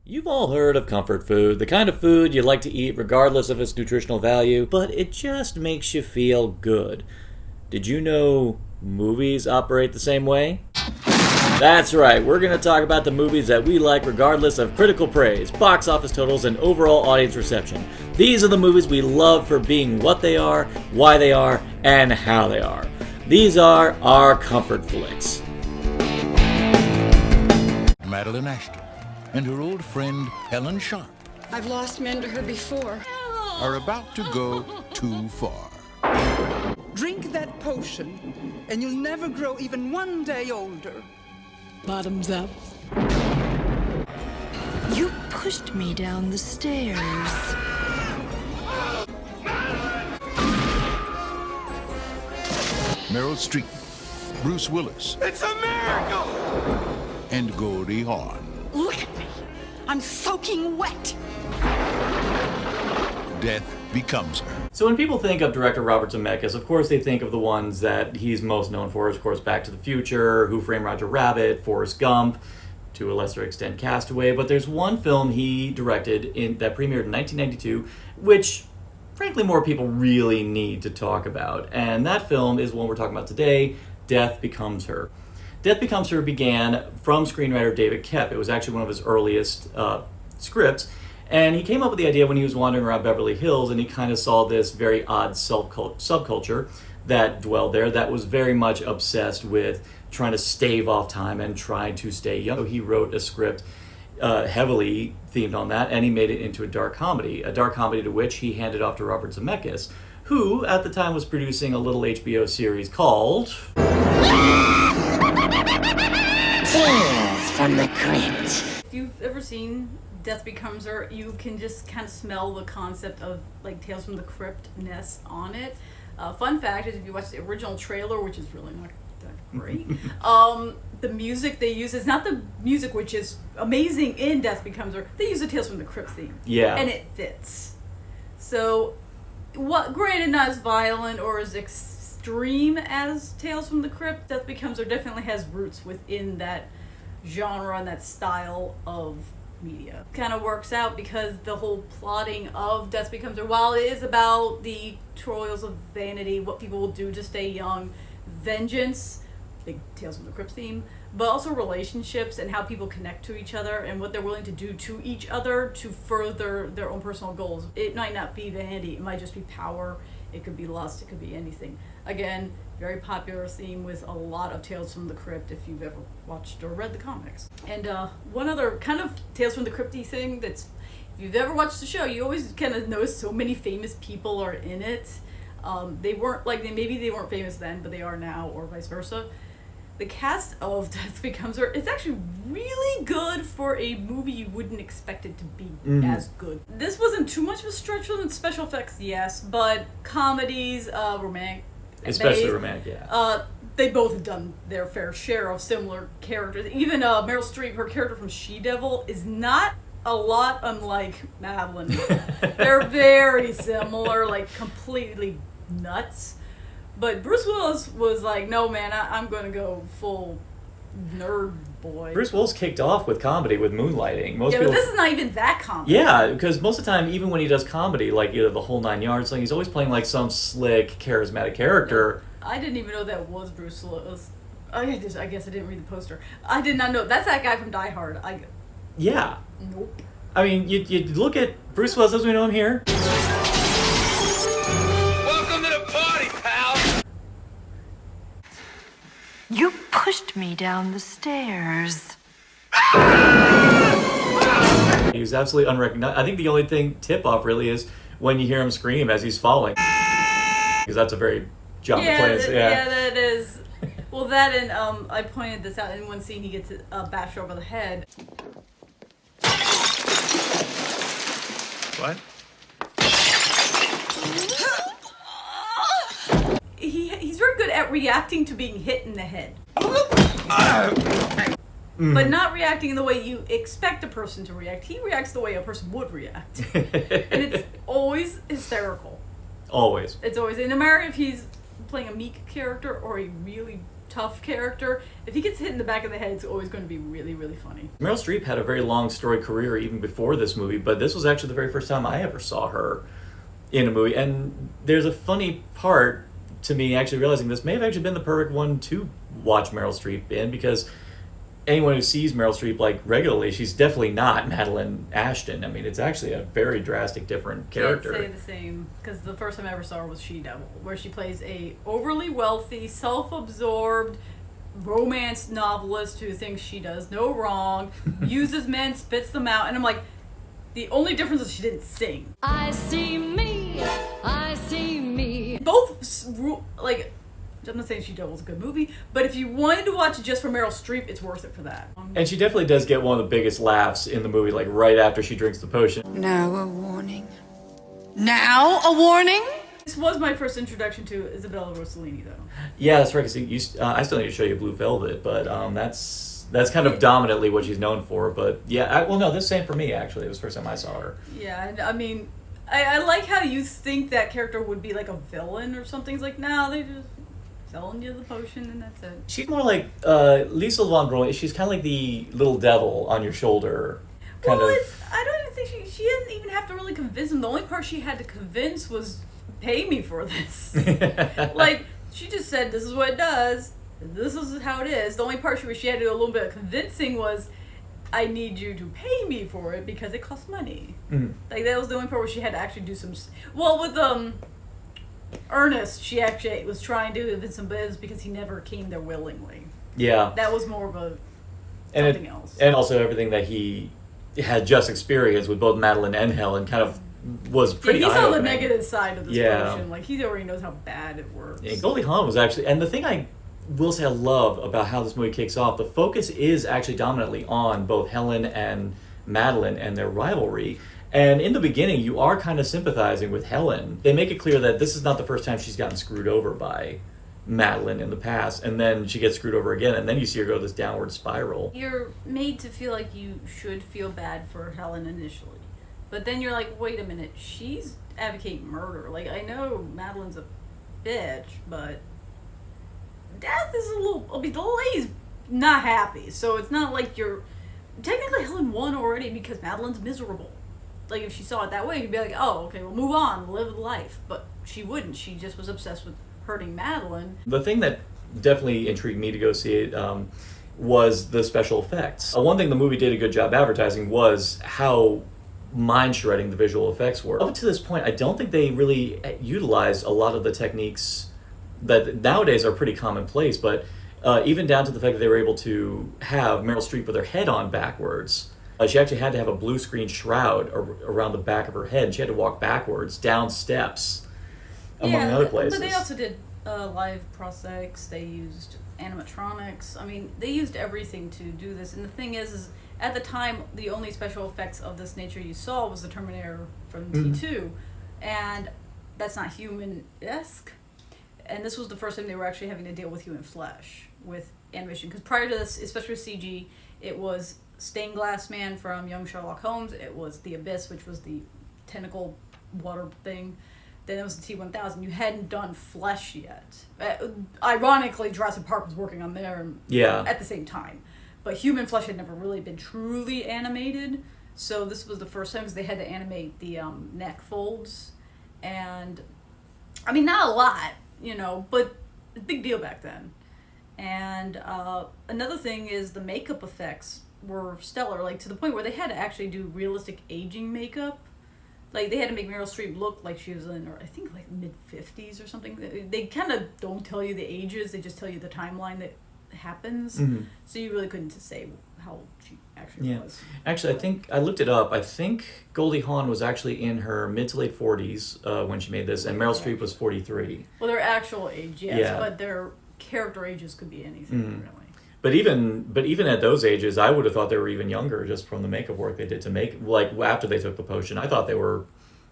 You've all heard of comfort food, the kind of food you like to eat regardless of its nutritional value, but it just makes you feel good. Did you know movies operate the same way? That's right, we're going to talk about the movies that we like regardless of critical praise, box office totals, and overall audience reception. These are the movies we love for being what they are, why they are, and how they are. These are our comfort flicks. Madeline Ashton and her old friend Helen Sharp I've lost men to her before. are about to go too far. Drink that potion, and you'll never grow even one day older. Bottoms up. You pushed me down the stairs. Meryl Streep, Bruce Willis, It's a miracle! and Goldie Hawn. Look at me. I'm soaking wet. Death becomes her. So when people think of director Robert Zemeckis, of course they think of the ones that he's most known for, of course, Back to the Future, Who Framed Roger Rabbit, Forrest Gump, to a lesser extent Castaway, but there's one film he directed that premiered in 1992, which frankly more people really need to talk about, and that film is one we're talking about today, Death Becomes Her. Death Becomes Her began from screenwriter David Koepp. It was actually one of his earliest scripts, and he came up with the idea when he was wandering around Beverly Hills, and he kind of saw this very odd subculture that dwelled there that was very much obsessed with trying to stave off time and trying to stay young. So he wrote a script heavily themed on that, and he made it into a dark comedy to which he handed off to Robert Zemeckis, who at the time was producing a little HBO series called Tales from the Crypt. If you've ever seen Death Becomes Her, you can just kind of smell the concept of like Tales from the Crypt-ness on it. Fun fact is if you watch the original trailer, which is really not that great, the music they use is not the music which is amazing in Death Becomes Her. They use the Tales from the Crypt theme. Yeah. And it fits. So, granted not as violent or as extreme as Tales from the Crypt, Death Becomes Her definitely has roots within that genre and that style of media. Kind of works out because the whole plotting of Death Becomes Her, while it is about the toils of vanity, what people will do to stay young, vengeance, big Tales from the Crypt theme, but also relationships and how people connect to each other and what they're willing to do to each other to further their own personal goals. It might not be vanity, it might just be power, it could be lust, it could be anything. Again, very popular theme with a lot of Tales from the Crypt if you've ever watched or read the comics. And one other kind of Tales from the Crypty thing that's, if you've ever watched the show, you always kind of notice so many famous people are in it. They weren't, like, maybe they weren't famous then, but they are now, or vice versa. The cast of Death Becomes Her is actually really good for a movie you wouldn't expect it to be as good. This wasn't too much of a stretch for them. Special effects, yes, but comedies, romantic, especially romantic, yeah. They both have done their fair share of similar characters. Even Meryl Streep, her character from She-Devil, is not a lot unlike Madeline. They're very similar, like completely nuts. But Bruce Willis was like, no man, I'm going to go full nerd boy. Bruce Willis kicked off with comedy with Moonlighting. But this is not even that comedy. Yeah, because most of the time, even when he does comedy, like either the whole nine yards, like he's always playing like some slick, charismatic character. I didn't even know that was Bruce Willis. I guess I didn't read the poster. I did not know. That's that guy from Die Hard. Yeah. Nope. I mean, you look at Bruce Willis as we know him here. Welcome to the party, pal! You pushed me down the stairs. He was absolutely unrecognizable. I think the only tip-off really is when you hear him scream as he's falling. Because that's a very John McClane's. Yeah, that is. Well, that and I pointed this out in one scene. He gets bashed over the head. What? He's very good at reacting to being hit in the head. But not reacting in the way you expect a person to react. He reacts the way a person would react. And it's always hysterical. Always. It's always, no matter if he's playing a meek character or a really tough character. If he gets hit in the back of the head, it's always going to be really, really funny. Meryl Streep had a very long storied career even before this movie, but this was actually the very first time I ever saw her in a movie. And there's a funny part to me actually realizing this may have actually been the perfect one to watch Meryl Streep in, because anyone who sees Meryl Streep like regularly, she's definitely not Madeline Ashton. I mean, it's actually a very drastic different character. Can't say the same, because the first time I ever saw her was She-Devil, where she plays a overly wealthy, self-absorbed romance novelist who thinks she does no wrong, uses men, spits them out, and I'm like, the only difference is she didn't sing. I see me, I see me. Both, like, I'm not saying She-Devil's a good movie, but if you wanted to watch it just for Meryl Streep, it's worth it for that. And she definitely does get one of the biggest laughs in the movie, like right after she drinks the potion. Now a warning. Now a warning? This was my first introduction to Isabella Rossellini, though. Yeah, that's right. Cause I still need to show you Blue Velvet, but that's kind of dominantly what she's known for. But yeah, well, no, this same for me actually. It was the first time I saw her. Yeah, and I mean, I like how you think that character would be like a villain or something. It's like, no, they just selling you the potion and that's it. She's more like Lisa Von Brolin. She's kind of like the little devil on your shoulder. I don't even think she didn't even have to really convince him. The only part she had to convince was pay me for this. Like, she just said, this is what it does. This is how it is. The only part she had to do a little bit of convincing was, I need you to pay me for it because it costs money. Mm-hmm. Like, that was the only part where she had to actually do some... Well, with Ernest, she actually was trying to convince him, but it was because he never came there willingly. Yeah. That was more of a something else. And also everything that he had just experienced with both Madeline and Helen kind of was pretty he saw the eye-opening. negative side of this potion. Like, he already knows how bad it works. Yeah, Goldie Hawn was actually... And the thing I will say I love about how this movie kicks off, the focus is actually dominantly on both Helen and Madeline and their rivalry. And in the beginning, you are kind of sympathizing with Helen. They make it clear that this is not the first time she's gotten screwed over by Madeline in the past, and then she gets screwed over again, and then you see her go this downward spiral. You're made to feel like you should feel bad for Helen initially. But then you're like, wait a minute, she's advocating murder. Like, I know Madeline's a bitch, but death is a little... I mean, Delay's not happy, so it's not like you're... Technically, Helen won already because Madeline's miserable. Like, if she saw it that way, you'd be like, oh, okay, well, move on, live life. But she wouldn't. She just was obsessed with hurting Madeline. The thing that definitely intrigued me to go see it was the special effects. One thing the movie did a good job advertising was how mind-shredding the visual effects were. Up to this point, I don't think they really utilized a lot of the techniques that nowadays are pretty commonplace, but even down to the fact that they were able to have Meryl Streep with her head on backwards. She actually had to have a blue screen shroud around the back of her head. She had to walk backwards down steps, among other places. But they also did live prosthetics. They used animatronics. I mean, they used everything to do this. And the thing is at the time, the only special effects of this nature you saw was the Terminator from T2. And that's not human-esque. And this was the first time they were actually having to deal with human flesh with animation. Because prior to this, especially with CG, it was Stained Glass Man from Young Sherlock Holmes. It was The Abyss, which was the tentacle water thing. Then it was the T-1000. You hadn't done flesh yet. Ironically, Jurassic Park was working on there at the same time. But human flesh had never really been truly animated. So this was the first time because they had to animate the neck folds. And, I mean, not a lot, but a big deal back then. And another thing is the makeup effects were stellar, like to the point where they had to actually do realistic aging makeup. Like, they had to make Meryl Streep look like she was in, I think, like mid-50s or something. They kind of don't tell you the ages, they just tell you the timeline that happens. Mm-hmm. So you really couldn't say how old she actually was. Actually, I think, I looked it up, I think Goldie Hawn was actually in her mid to late 40s when she made this, and Meryl Streep was 43. Well, their actual age, yes, but their character ages could be anything, really. But even at those ages, I would have thought they were even younger just from the makeup work they did to make, like, after they took the potion. I thought they were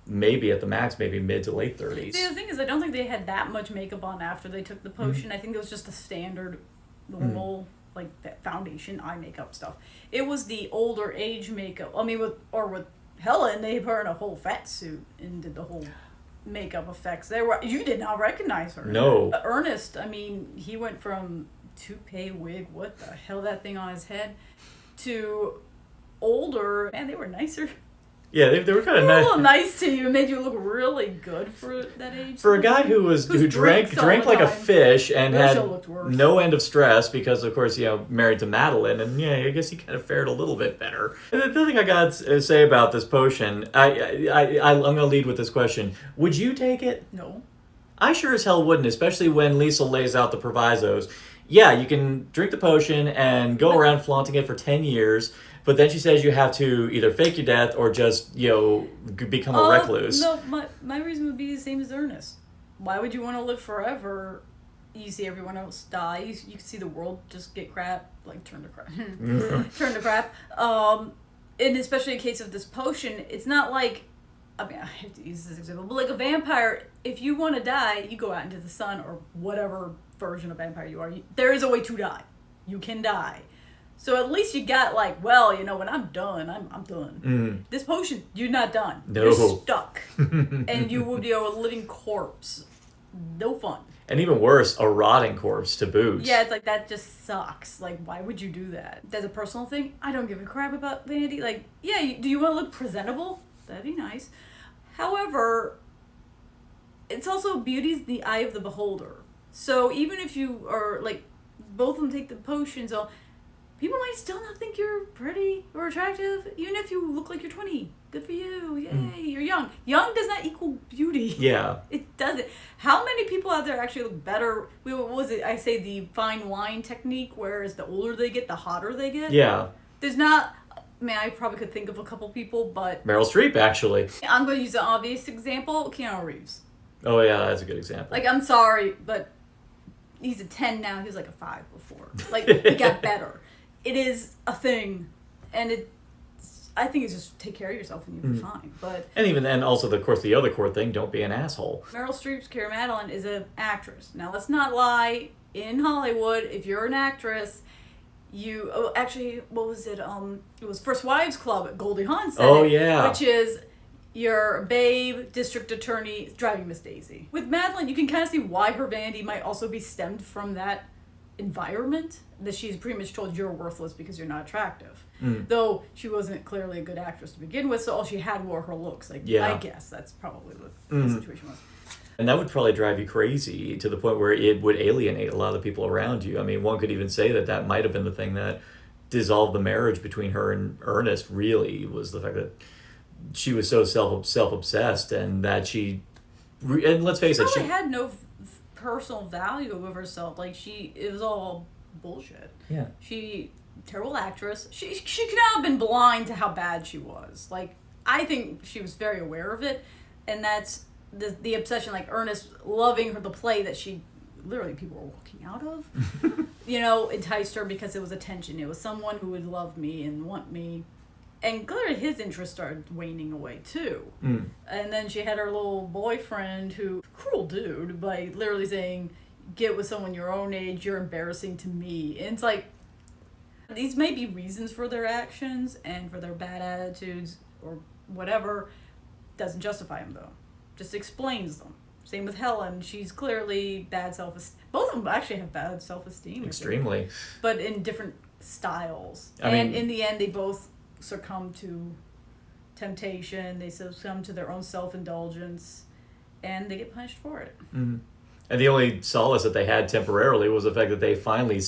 maybe at the max, maybe mid to late 30s. See, the thing is, I don't think they had that much makeup on after they took the potion. I think it was just the standard, normal, like, that foundation eye makeup stuff. It was the older age makeup. I mean, with Helen, they put her in a whole fat suit and did the whole makeup effects. You did not recognize her. No. Ernest, I mean, he went from toupee wig, what the hell, that thing on his head, to older, man, they were nicer. Yeah, they were kind of They were a nice. little nice to you, made you look really good for that age. For a guy who drank like a fish and had no end of stress because, of course, married to Madeline, and I guess he kind of fared a little bit better. And the thing I got to say about this potion, I'm going to lead with this question: would you take it? No. I sure as hell wouldn't, especially when Lisa lays out the provisos. Yeah, you can drink the potion and go around flaunting it for 10 years. But then she says you have to either fake your death or just, become a recluse. No, my reason would be the same as Ernest. Why would you want to live forever? You see everyone else die. You can see the world just get crap, like turn to crap. Turn to crap. And especially in case of this potion, it's not like, I have to use this example, but like a vampire, if you want to die, you go out into the sun or whatever version of vampire you are. There is a way to die. You can die. So at least you got when I'm done, I'm done. Mm. This potion, you're not done. No. You're stuck. And you would be a living corpse. No fun. And even worse, a rotting corpse to boot. Yeah, it's like, that just sucks. Like, why would you do that? That's a personal thing. I don't give a crap about vanity. Like, yeah, do you want to look presentable? That'd be nice. However, it's also beauty's the eye of the beholder. So even if you are, both of them take the potions, people might still not think you're pretty or attractive, even if you look like you're 20. Good for you. Yay, you're young. Young does not equal beauty. Yeah. It doesn't. How many people out there actually look better? What was it? I say the fine wine technique, whereas the older they get, the hotter they get. Yeah. There's not... I probably could think of a couple people, but... Meryl Streep, actually. I'm going to use an obvious example. Keanu Reeves. Oh, yeah, that's a good example. I'm sorry, but he's a 10 now. He was like a 5 before. He got better. It is a thing, and I think it's just take care of yourself and you'll be fine. But And also, of course, the other core thing, don't be an asshole. Meryl Streep's Cara Madeline is an actress. Now, let's not lie. In Hollywood, if you're an actress, what was it? It was First Wives Club. Goldie Hawn said Oh, it, yeah. which is your babe, district attorney, driving Miss Daisy. With Madeline, you can kind of see why her vanity might also be stemmed from that environment, that she's pretty much told you're worthless because you're not attractive. Though she wasn't clearly a good actress to begin with, so all she had were her looks. I guess that's probably what the situation was. And that would probably drive you crazy to the point where it would alienate a lot of the people around you. One could even say that might have been the thing that dissolved the marriage between her and Ernest, really, was the fact that she was so self-obsessed, and that and let's face it, she had no personal value of herself. It was all bullshit. Yeah. Terrible actress. She could not have been blind to how bad she was. I think she was very aware of it, and that's the obsession. Ernest loving her, the play that she literally people were walking out of, enticed her because it was attention. It was someone who would love me and want me. And clearly his interest started waning away too. And then she had her little boyfriend who, cruel dude, by literally saying, get with someone your own age, you're embarrassing to me. And it's like, these may be reasons for their actions and for their bad attitudes or whatever. Doesn't justify them though. Just explains them. Same with Helen. She's clearly bad self-esteem. Both of them actually have bad self-esteem. Extremely. But in different styles. In the end, they both succumb to temptation, they succumb to their own self-indulgence, and they get punished for it. Mm-hmm. And the only solace that they had temporarily was the fact that they finally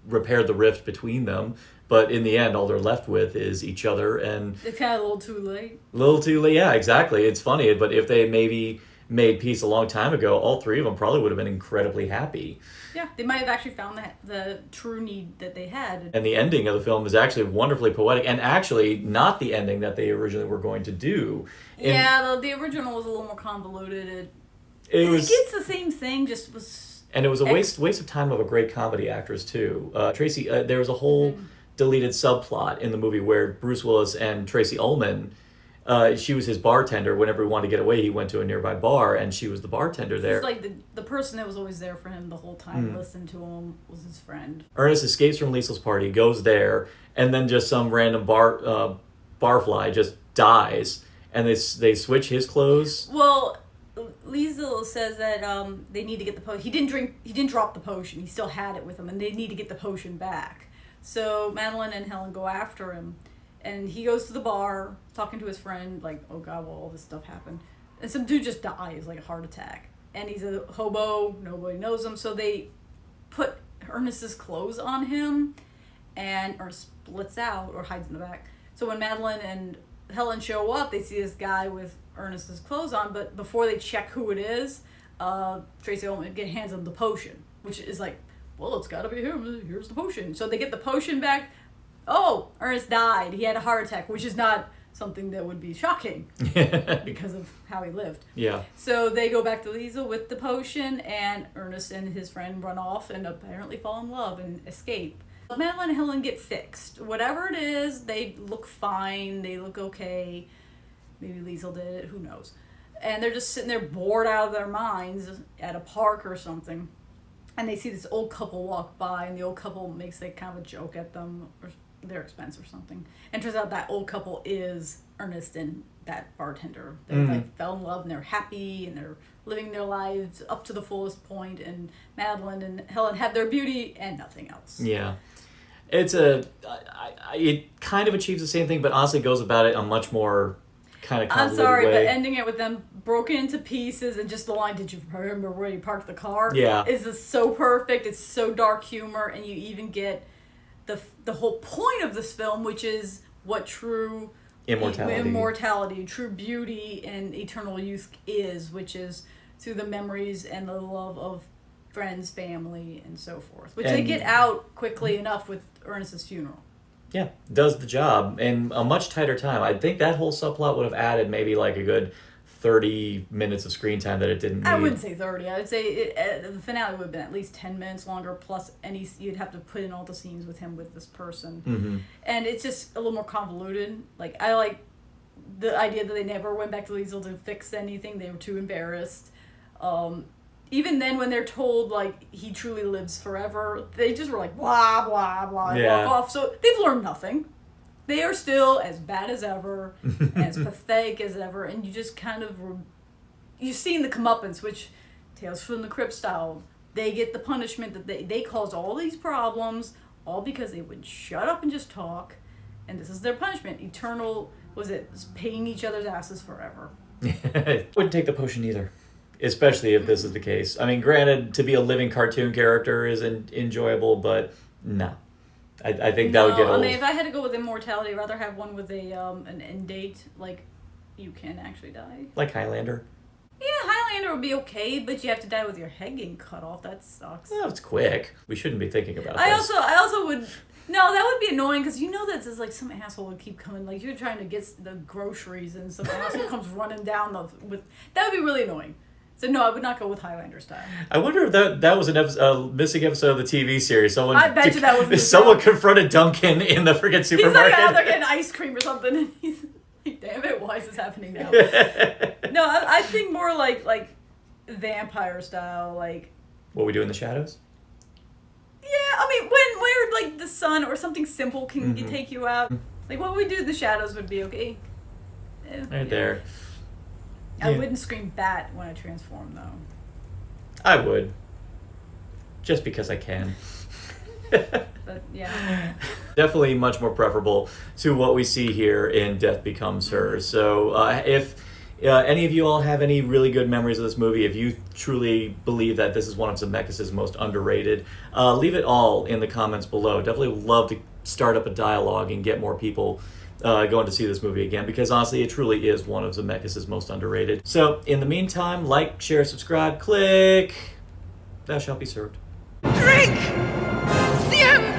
repaired the rift between them. But in the end, all they're left with is each other, and it's kind of a little too late. A little too late, yeah, exactly. It's funny, but if they maybe made peace a long time ago, all three of them probably would have been incredibly happy. Yeah, they might have actually found the true need that they had. And the ending of the film is actually wonderfully poetic, and actually not the ending that they originally were going to do. The original was a little more convoluted. It gets the same thing, just was... And it was a waste of time of a great comedy actress, too. Tracy, there was a whole deleted subplot in the movie where Bruce Willis and Tracy Ullman... she was his bartender. Whenever he wanted to get away, he went to a nearby bar, and she was the bartender there. It's like the person that was always there for him the whole time, listened to him, was his friend. Ernest escapes from Liesl's party, goes there, and then just some random barfly just dies, and they switch his clothes. Well, Liesel says that they need to get the potion. He didn't drop the potion. He still had it with him, and they need to get the potion back. So Madeline and Helen go after him, and he goes to the bar talking to his friend, like, oh god, well, all this stuff happened. And some dude just dies, like a heart attack. And he's a hobo, nobody knows him, so they put Ernest's clothes on him, and Ernest splits out or hides in the back. So when Madeline and Helen show up, they see this guy with Ernest's clothes on, but before they check who it is, Tracy Ullman hands them the potion, which is like, well, it's gotta be him, here's the potion. So they get the potion back. Oh, Ernest died, he had a heart attack, which is not something that would be shocking because of how he lived. Yeah. So they go back to Liesel with the potion, and Ernest and his friend run off and apparently fall in love and escape. Madeline and Helen get fixed. Whatever it is, they look fine, they look okay. Maybe Liesel did it, who knows. And they're just sitting there bored out of their minds at a park or something. And they see this old couple walk by, and the old couple makes like kind of a joke at them, or their expense or something. And turns out that old couple is Ernest and that bartender. They like fell in love, and they're happy, and they're living their lives up to the fullest point. And Madeline and Helen have their beauty and nothing else. Yeah. It kind of achieves the same thing, but honestly goes about it a much more kind of I'm convoluted sorry, way. but ending it with them broken into pieces and just the line, did you remember where you parked the car? Yeah. Is just so perfect. It's so dark humor, and you even get the whole point of this film, which is what true immortality, true beauty, and eternal youth is, which is through the memories and the love of friends, family, and so forth. Which they get out quickly enough with Ernest's funeral. Yeah, does the job in a much tighter time. I think that whole subplot would have added maybe like a good 30 minutes of screen time that it didn't need. I wouldn't say 30. I would say the finale would have been at least 10 minutes longer, plus you'd have to put in all the scenes with him with this person. Mm-hmm. And it's just a little more convoluted. Like, I like the idea that they never went back to Liesel to fix anything. They were too embarrassed. Even then, when they're told, like, he truly lives forever, they just were like, blah, blah, blah, and walk off. So they've learned nothing. They are still as bad as ever, as pathetic as ever, and you just kind of... You've seen the comeuppance, which, Tales from the Crypt style, they get the punishment that they caused all these problems, all because they wouldn't shut up and just talk, and this is their punishment. Eternal, paying each other's asses forever. Wouldn't take the potion either. Especially if this is the case. I mean, granted, to be a living cartoon character is enjoyable, but no. I think that would get old. I mean, if I had to go with immortality, I'd rather have one with an end date, like, you can actually die. Like Highlander? Yeah, Highlander would be okay, but you have to die with your head getting cut off. That sucks. Well, it's quick. We shouldn't be thinking about I this. also would... No, that would be annoying, because you know that there's, like, some asshole would keep coming. Like, you're trying to get the groceries, and some asshole comes running down with... That would be really annoying. So no, I would not go with Highlander style. I wonder if that was a missing episode of the TV series. I bet you that was someone confronted Duncan in the freaking supermarket. He's like out there getting ice cream or something, and he's like, "Damn it, why is this happening now?" No, I think more like vampire style, like. What we do in the shadows. Yeah, I mean, where like the sun or something simple can take you out. Like what we do in the shadows would be okay. Right there. I wouldn't scream bat when I transform, though. I would. Just because I can. But, yeah. Definitely much more preferable to what we see here in Death Becomes Her. So if any of you all have any really good memories of this movie, if you truly believe that this is one of Zemeckis' most underrated, leave it all in the comments below. Definitely would love to start up a dialogue and get more people going to see this movie again, because honestly it truly is one of Zemeckis' most underrated. So in the meantime, like, share, subscribe, click. Thou shalt be served. Drink! Siempre!